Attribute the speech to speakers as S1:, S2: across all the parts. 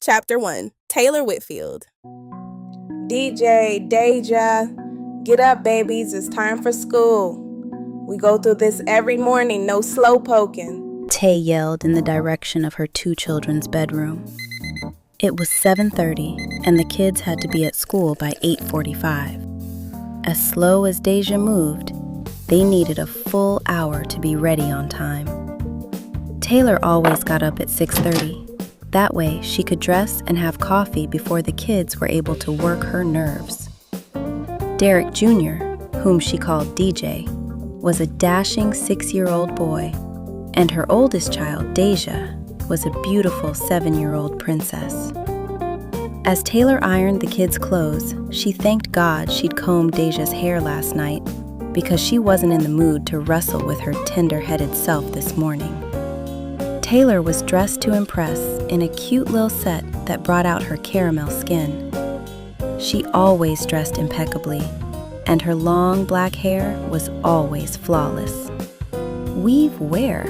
S1: Chapter 1. Taylor Whitfield.
S2: DJ, Deja, get up, babies. It's time for school. We go through this every morning, no slow poking.
S3: Tay yelled in the direction of her two children's bedroom. It was 7:30, and the kids had to be at school by 8:45. As slow as Deja moved, they needed a full hour to be ready on time. Taylor always got up at 6:30. That way, she could dress and have coffee before the kids were able to work her nerves. Derek Jr., whom she called DJ, was a dashing 6-year-old boy, and her oldest child, Deja, was a beautiful 7-year-old princess. As Taylor ironed the kids' clothes, she thanked God she'd combed Deja's hair last night because she wasn't in the mood to wrestle with her tender-headed self this morning. Taylor was dressed to impress in a cute little set that brought out her caramel skin. She always dressed impeccably, and her long black hair was always flawless. Weave where?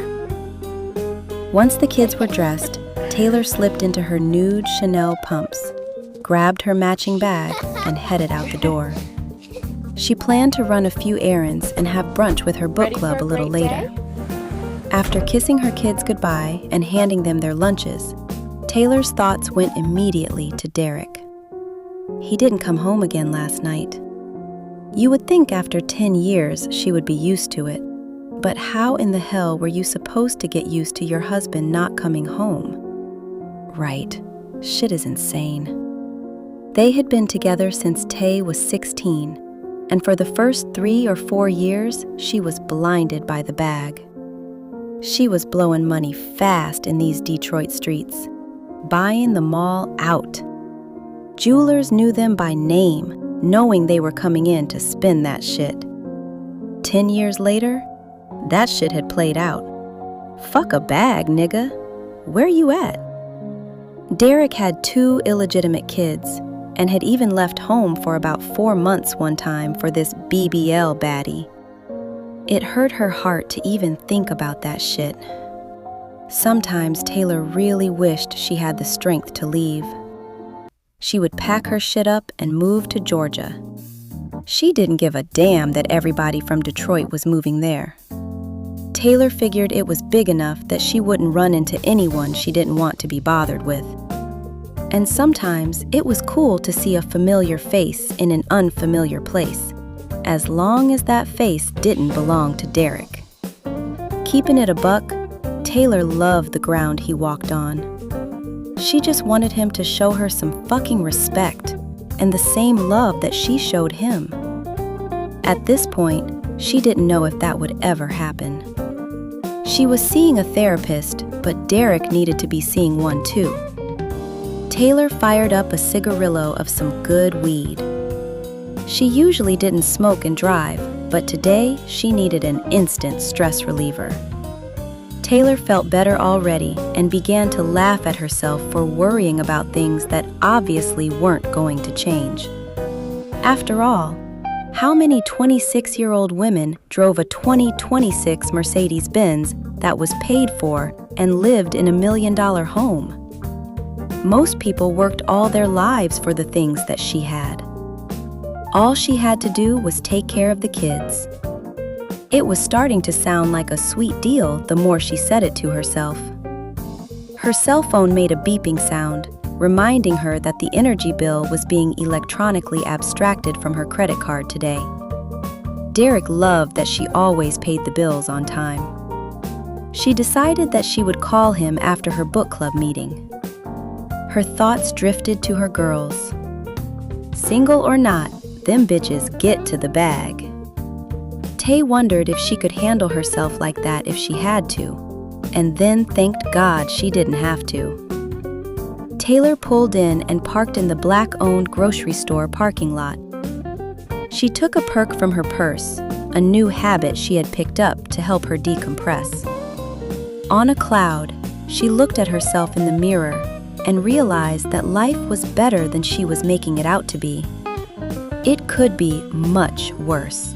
S3: Once the kids were dressed, Taylor slipped into her nude Chanel pumps, grabbed her matching bag, and headed out the door. She planned to run a few errands and have brunch with her book club a little later. After kissing her kids goodbye and handing them their lunches, Taylor's thoughts went immediately to Derek. He didn't come home again last night. You would think after 10 years she would be used to it, but how in the hell were you supposed to get used to your husband not coming home? Right, shit is insane. They had been together since Tay was 16, and for the first 3 or 4 years, she was blinded by the bag. She was blowing money fast in these Detroit streets, buying them all out. Jewelers knew them by name, knowing they were coming in to spin that shit. 10 years later, that shit had played out. Fuck a bag, nigga. Where you at? Derek had 2 illegitimate kids and had even left home for about 4 months one time for this BBL baddie. It hurt her heart to even think about that shit. Sometimes Taylor really wished she had the strength to leave. She would pack her shit up and move to Georgia. She didn't give a damn that everybody from Detroit was moving there. Taylor figured it was big enough that she wouldn't run into anyone she didn't want to be bothered with. And sometimes it was cool to see a familiar face in an unfamiliar place, as long as that face didn't belong to Derek. Keeping it a buck, Taylor loved the ground he walked on. She just wanted him to show her some fucking respect and the same love that she showed him. At this point, she didn't know if that would ever happen. She was seeing a therapist, but Derek needed to be seeing one too. Taylor fired up a cigarillo of some good weed. She usually didn't smoke and drive, but today she needed an instant stress reliever. Taylor felt better already and began to laugh at herself for worrying about things that obviously weren't going to change. After all, how many 26-year-old women drove a 2026 Mercedes-Benz that was paid for and lived in $1 million home? Most people worked all their lives for the things that she had. All she had to do was take care of the kids. It was starting to sound like a sweet deal the more she said it to herself. Her cell phone made a beeping sound, reminding her that the energy bill was being electronically abstracted from her credit card today. Derek loved that she always paid the bills on time. She decided that she would call him after her book club meeting. Her thoughts drifted to her girls. Single or not, them bitches get to the bag. Tay wondered if she could handle herself like that if she had to, and then thanked God she didn't have to. Taylor pulled in and parked in the black-owned grocery store parking lot. She took a perk from her purse, a new habit she had picked up to help her decompress. On a cloud, she looked at herself in the mirror and realized that life was better than she was making it out to be. It could be much worse.